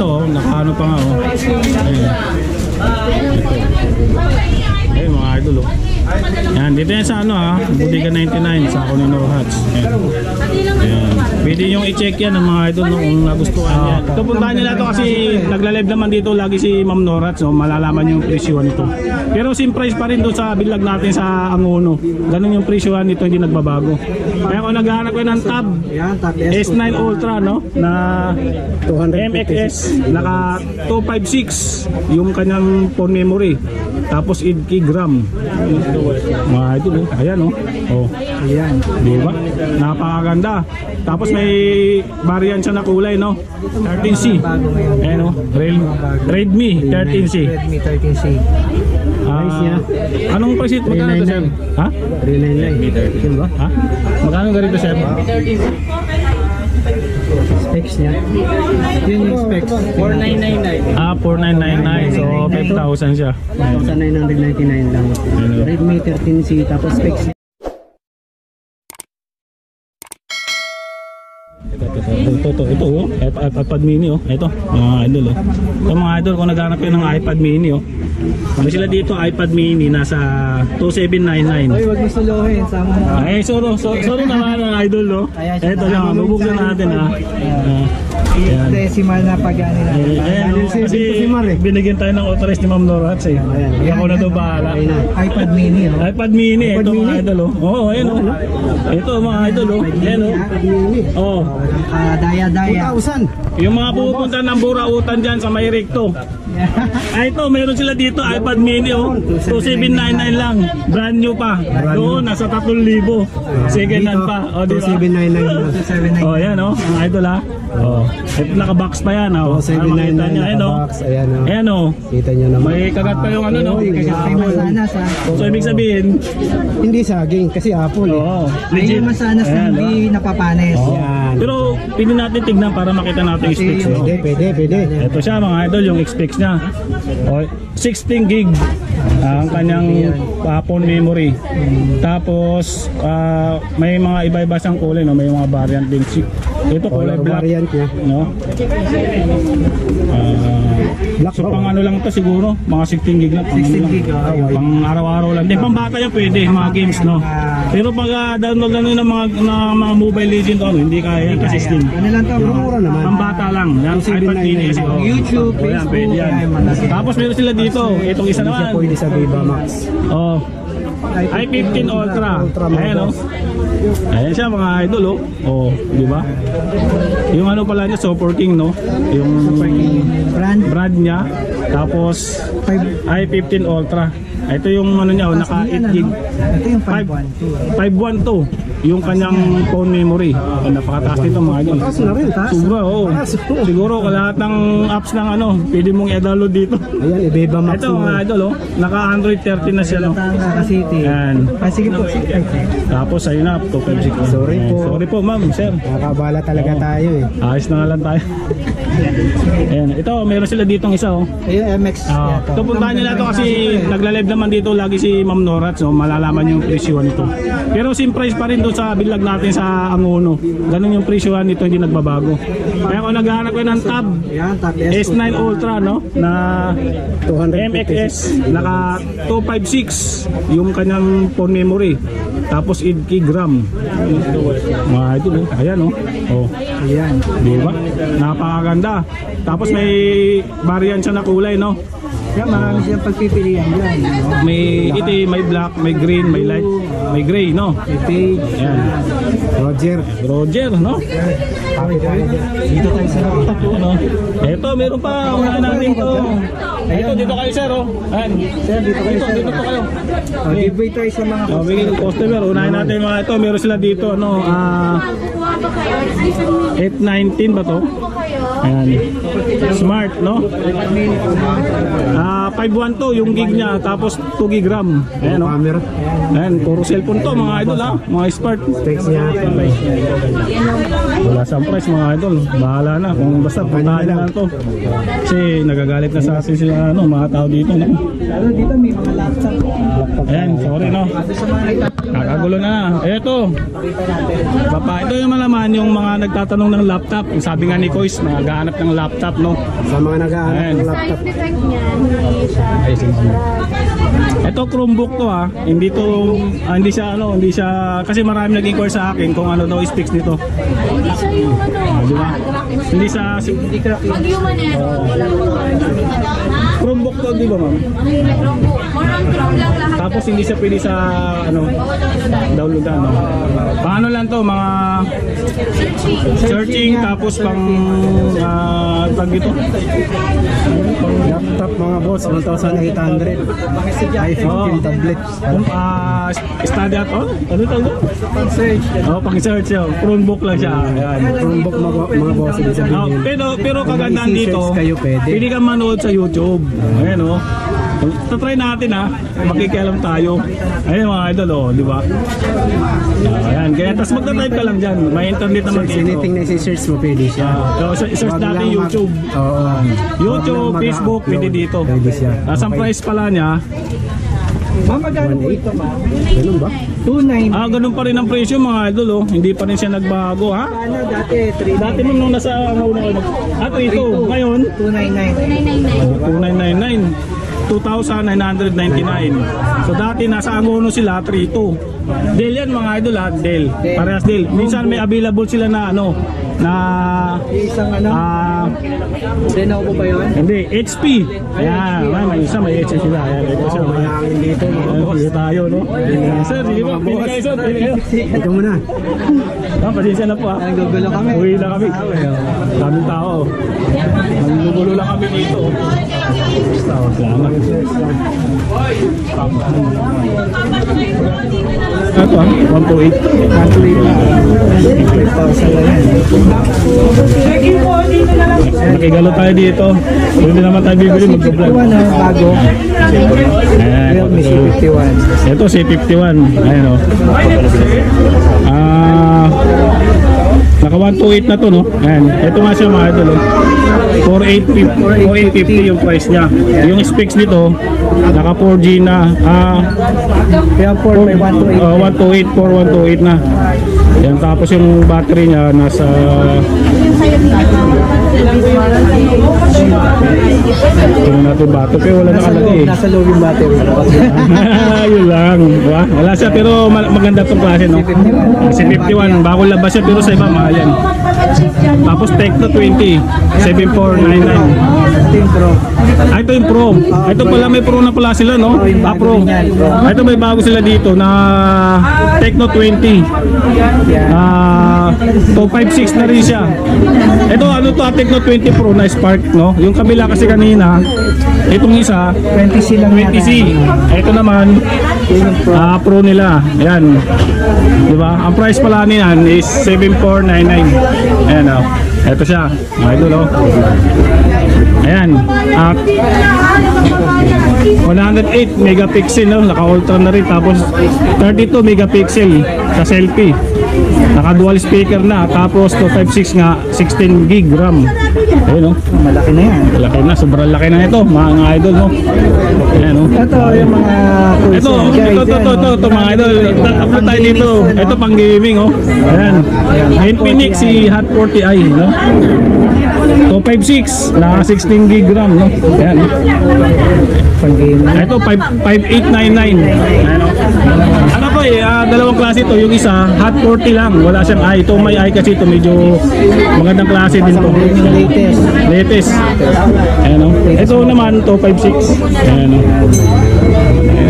ito oh, nakaano pa nga oh. Ayun mga idol oh. Yan, dito yan sa ano ha, Bodega 99 sa Colinor Hats. Ayan. Pwede yung i-check yan ng mga idol no, kung nagustuhan yan. Ito puntahan nyo na ito kasi nagla-live naman dito lagi si Ma'am Norats no, malalaman yung presyohan nito. Pero same price pa rin doon sa bilag natin sa Angono. Ganun yung presyohan nito, hindi nagbabago. Kaya kung naghahanap ko ng tab S9 Ultra no, na 200 MXS, naka 256 yung kanyang phone memory. Tapos 8 gram. Mga idol, ayan oh. Oh. Ayan. Di ba? Napakaganda. Tapos may variant siya na kulay no. 13C. Ayan oh. Redmi 13C. Redmi 13C. Anong price ito? Magkano ito sir? Ha? 399. Diba? Ha? Magkano ganito sir? Specs niya. Yun yung specs. 4999. 4999. So 5,000 siya. 1,999 lang. Redmi 13C tapos specs. Ito oh. iPad mini oh. Ito mga idol oh. Ito mga idol kung naghanap kayo ng iPad mini oh. Kami sila dito iPad mini nasa 2799. Ay, wag mo suluhin sa mga. Ay, sorry naman ang idol no. Ito lang, bubuksan natin ha. Decimal na pag-ani na. Kasi binigyan tayo ng authorized ni Ma'am Norats eh. Hindi ako na doon bahala. iPad mini oh. iPad mini, ito mga idol oh. Oo, ayun oh. Ito mga idol oh. Ayan oh. Oh. Daya-daya. Yung mga pupunta ng Burautan dyan sa may Recto. Ay ito, meron sila dito iPad mini oh. 2799 lang. Brand new pa. Doon, nasa 3,000. Second hand pa. O, diba? 2799. Oh, yan oh. Ang idol ha. Oh. Ito naka-box pa yan oh. 799 naka-box. Ayan oh. Kita nyo naman. May kagat pa yung ano no. So ibig sabihin, hindi saging kasi Apple eh. Oo. Legit masanas na hindi napapanes. Pero pwede natin tignan para makita natin yung specs no? Pwede. Ito siya mga idol, yung specs niya. 16 gig ang kanyang phone memory. Tapos may mga iba-iba siyang kulay no, may mga variant din. Ito kulay black no. So pang ano lang to siguro, mga 16 gig lang. 16 gig pang araw-araw lang. Din pang bata yan pwede, mga games no. Pero pag download lang ng mga Mobile Legends ano, hindi kaya kasi Steam. Ano lang to, mura naman. Pang bata lang, yan iPad mini YouTube, Facebook. Tapos meron sila dito, itong isa naman. Pwede sa Viva Max. Oh. i15 Ultra. Ayan oh. Ayan siya mga idol oh. Oh, di ba? Yung ano pala niya, Super King no. Yung brand niya. Tapos i15 Ultra. Ito yung ano niya, naka 8 gig. Ito yung 512 yung kanyang phone memory. Napakataas nito mga idol. Sobra oh. Siguro lahat ng apps ng ano, pwede mong i-download dito. Ayan, Viva Max. Ito mga idol oh, naka Android 13 na siya no. Ayan. Sige po. Tapos ayun na, 256. Sorry po ma'am, sir. Nakakabala talaga tayo eh. Ayos na lang tayo. Ayan, ito meron sila ditong isa oh. Ayun, MX. Ito puntahan nyo na ito kasi nagla-live naman dito lagi si Ma'am Norats no, malalaman yung presyohan nito. Pero same price pa rin doon sa bilag natin sa Angono. Ganun yung presyohan nito, hindi nagbabago. Kaya kung naghahanap ko ng tab S9 Ultra no, na 200 MXS, naka 256 yung kanyang phone memory. Tapos 8 gram. Mga idol oh. Ayan oh. Oh. Ayan. Di ba? Napakaganda. Tapos may variant siya na kulay no. Kaya marami siyang pagpipilian dyan. May itim, may black, may green, may light, may gray no. May beige. Ayan. Roger no. Dito tayo sa no. Ito meron pa una natin to. Ito dito kayo sir oh. Ayan. Sir, dito kayo sir. Dito kayo. Giveaway tayo sa mga customer. Unahin natin mga ito. Meron sila dito ano 819 ba to? Ayan. Smart no? 5 512 yung gig niya, tapos 2 gig RAM. Ayan, oh. Camera. Ayan, puro cellphone to mga idol ha, mga smart. Specs niya. Wala siyang price mga idol, bahala na kung basta puntahan na lang to. Kasi nagagalit na sa atin sila ano, mga tao dito, no? Lalo dito may mga laptop. Ayan, sorry no. Kakagulo na. Eto. Papa, ito yung malaman yung mga nagtatanong ng laptop. Yung sabi nga ni Kois, naghahanap ng laptop, no? Sa mga nag-aaral Ayan. ng laptop. Detect niya, hindi siya. Ito Chromebook to ha. Hindi to hindi siya kasi marami nag-inquire sa akin kung ano daw specs nito. Hindi siya yung ano. Di ba? Hindi sa Pag human error, wala po. Chromebook to, di ba, ma'am? More on Chrome lang lahat. Tapos hindi siya pwede sa ano downloadan, no? Paano lang to, mga searching tapos pang tag ito. Laptop mga boss, 1,800. iPhone, Oh. tablet. Study at all? Ano tawag? Pang-search. Oh, pang-search yun. Chromebook lang siya. Ayan. Chromebook mga boss, ibig Oh, sabihin. pero kagandaan dito, Mag-i-search kayo, pwede. pwede kang manood sa YouTube. Ayan oh. Tatry natin ha, makikialam tayo. Ayan mga idol oh, di ba? Ayan, kaya tas magta-type ka lang dyan. May internet naman Search, dito. anything na i-search mo, pwede siya. So, search Wag natin lang YouTube. Oo. YouTube, Wag lang Facebook, mag-upload. pwede dito. Pwede siya. Ang price pala niya, Magkano po ito, ma'am? Ganun ba? 290. ganun pa rin ang presyo mga idol oh. Hindi pa rin siya nagbago ha. Ano dati? 390. Dati nung nasa una kayo ito, ngayon 299. 2,999. So dati nasa Angono sila 3,200. Dell yan mga idol ha, Dell. Parehas Dell. Minsan may available sila na ano, na Isang ano? Lenovo ba yun? hindi, HP. Ayan, may isa may HP sila. Ayan, ito siya. Malangin dito. Ayan, tayo no. Sir, sige po, pili kayo sir, pili kayo. Ikaw muna. Pasensya na po ha. Nagugulo kami. Uwi na kami. Daming tao. Nagugulo lang kami dito. Salamat. Ito ah, 128. Nakigalo tayo dito. Hindi naman tayo bibili mag-vlog. Bago. Ayan, Realme C51. ito C51. Ayan o. Naka 128 na to no. Ayan. Ito nga siya mga idol. 4850 yung price niya. Yung specs nito naka 4G na. Kaya 4 may 128. 128 na. Yan, tapos yung battery niya nasa tingnan natin battery pero wala nakalagay eh. Nasa loob yung battery. Yun lang. Diba? Wala siya pero maganda itong klase no. C51 bago labas siya pero sa iba mahal yan. Tapos Tecno 20 7499. Ito yung Pro. Ito pala may Pro na pala sila no. Pro. Ito may bago sila dito na Tecno 20. 256 na rin siya. Ito ano to, Tecno 20 Pro na Spark no. Yung kabila kasi kanina itong isa 20C lang 20C. Ito naman Pro nila. Ayan. Diba? Ang price pala niyan is 7499. Ayan o. Ito siya. Idol o. Ayan. 108 megapixel no? Naka-ultra na rin. Tapos 32 megapixel sa selfie. Naka dual speaker na. Tapos 256 nga 16 gig RAM. Ayun o. Malaki na yan. Laki na. Sobrang laki na ito mga idol no. Ayan o. Ito yung mga Ito mga idol. Upload tayo dito. Ito pang gaming oh. Ayan. Infinix si Hot 40i no. 256 na 16 gig RAM no. Ayan. pang game. Ito 5899. Ayan oh. Ano to eh, dalawang klase to. Yung isa Hot 40 lang, wala siyang i. Ito may i kasi ito medyo magandang klase din to. Latest. Latest. Ayan oh. Ito naman 256. Ayan oh.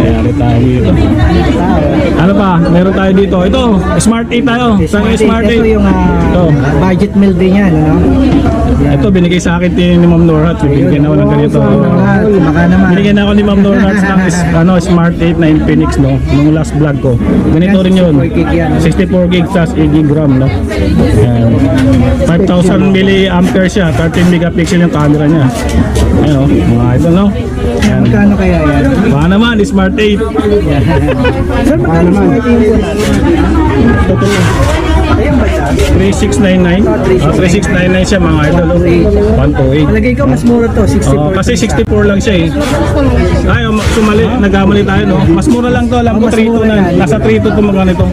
Ayan tayo dito. Ano pa? Meron tayo dito. Ito, Smart 8 tayo. Saan yung Smart 8? Ito yung Ito. budget meal din yan, ano? Ito binigay sa akin ni Ma'am Norhat. Binigyan ako ng ganito. Baka naman. Binigyan ako ni Ma'am Norhat ng Smart 8 na Infinix, no? Nung last vlog ko. Ganito rin yun. 64 gig tas 8 gig RAM, no? Ayan. 5,000 mAh siya. 13 megapixel yung camera niya. Ayan, no? Mga idol, no? Ayan. Magkano kaya yan? Baka naman, Smart 8. Sir, magkano smart TV po natin? Ayan ba siya? 3699. 3699 siya mga idol. 128. Malagay ko mas mura to, 64. Kasi 64 lang siya eh. Ay, sumali, nagkamali tayo, no? Mas mura lang to, alam ko 329. Nasa 322 to mga nito.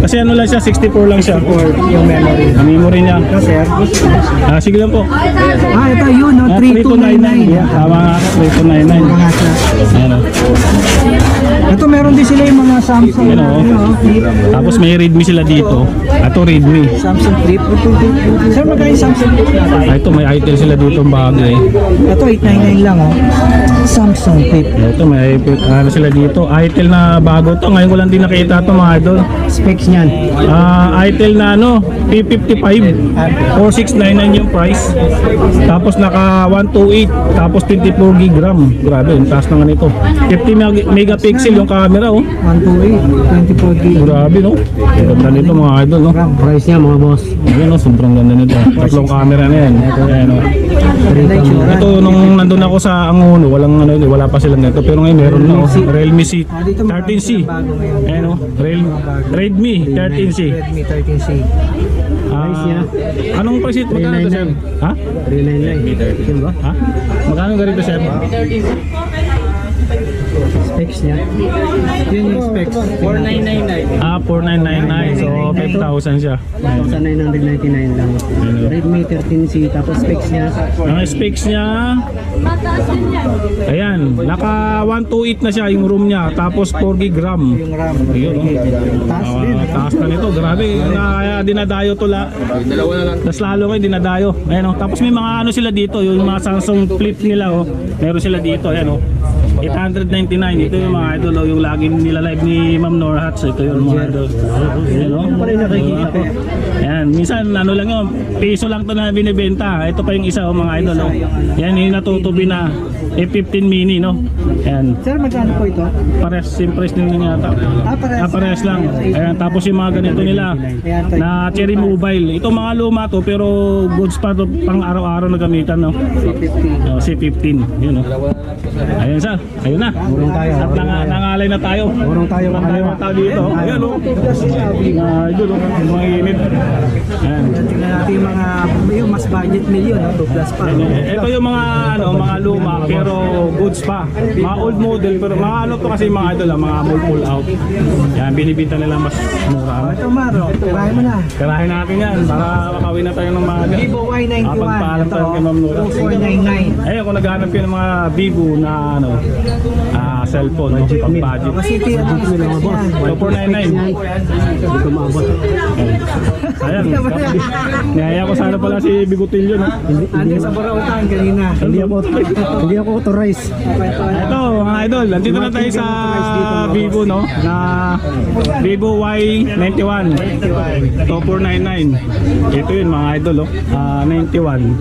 Kasi ano lang siya, 64 lang siya. Yung memory. Ang memory niya. Sir? Sige lang po. Ito yun, no? 3299. Tama nga, 3299. Mga sa. Ayan, oh. Ito meron din sila yung mga Samsung. Ayan, oh. Flip. Tapos may Redmi sila dito. Ito Redmi. Samsung Flip. Sir, magkano yung Samsung Flip natin? Ito may itel sila dito bago eh. Ito 899 lang, oh. Samsung Flip. Ito may ano sila dito. Itel na bago to. Ngayon ko lang din nakita ito mga idol. Specs niyan. Itel na ano, P55. 4699 yung price. Tapos naka 128. Tapos 24 gig RAM. Grabe, yung taas naman ito. 50 megapixel yung camera, oh. 128, 24 gig. Grabe, no? Ang ganda nito mga idol, no? Price niya mga boss. Ayan, no? Sobrang ganda nito. Tatlong camera na yan. Ito, ayan, no? Ito, nung nandun ako sa Angono, wala pa silang nito. Pero ngayon meron na, oh. Realme C 13C. Ayan, no? Redmi 13C. Redmi 13C. Anong price ito? Magkano ito, sir? Ha? 399. Ha? Magkano ganito, sir? Specs niya. Yun yung specs. 4999. 4999. So, 5,000 siya. 1,999 lang. Redmi 13C. Tapos specs niya. Ang specs niya, Mataas din yan. ayan, naka 128 na siya yung room niya. Tapos 4 gig RAM. Yung RAM. Ayun, oh. Taas din. Taas na nito, grabe. Kaya dinadayo to la. Dalawa na lang. Tas lalo kayo dinadayo. Ayan, oh. Tapos may mga ano sila dito, yung mga Samsung Flip nila, oh. Meron sila dito, ayan, oh. 899. Ito yung mga idol, oh, yung lagi nila live ni Ma'am Norhats. Ito yung mga idol. Ayan, oh. Ayan, minsan ano lang yun, piso lang to na binibenta. Ito pa yung isa, oh, mga idol, oh. Yan yung natutubi na A15 mini, no? Ayan. Sir, magkano po ito? Pares, same price din yun yata. Parehas. Parehas lang. Ayan, tapos yung mga ganito nila na Cherry Mobile. Ito mga luma to pero goods pa to pang araw-araw na gamitan, no? C15. Yun, no? Ayun sa. Ayun na. Urong tayo. At nangalay na tayo. Urong tayo. Mga tao dito. Ayun, no? Idol, no? Mga init. Ayan. Tingnan natin yung mas budget million, no? 2 plus pa. Ito yung mga ano, mga luma pero goods pa. Mga old model pero mga ano to kasi mga idol, mga pull out. Yan binibenta nila mas mura. Ito, Maro. Tirahin mo na. Karahin natin yan para makawin na tayo ng mga Vivo Y91. pagpaalam tayo kay Ma'am Nora. 2499. Ayun, kung naghanap kayo ng mga Vivo na ano, cellphone, no? Pang budget. Kasi ito yung mga boss. 499. Ayan, niyaya ko sana pala si Bigotillo, no? Ando sa Borautan kanina. Hindi ako authorized. Ito mga idol, nandito na tayo sa Vivo, no? Na Vivo Y91 to 499. Ito yun mga idol, oh. 91.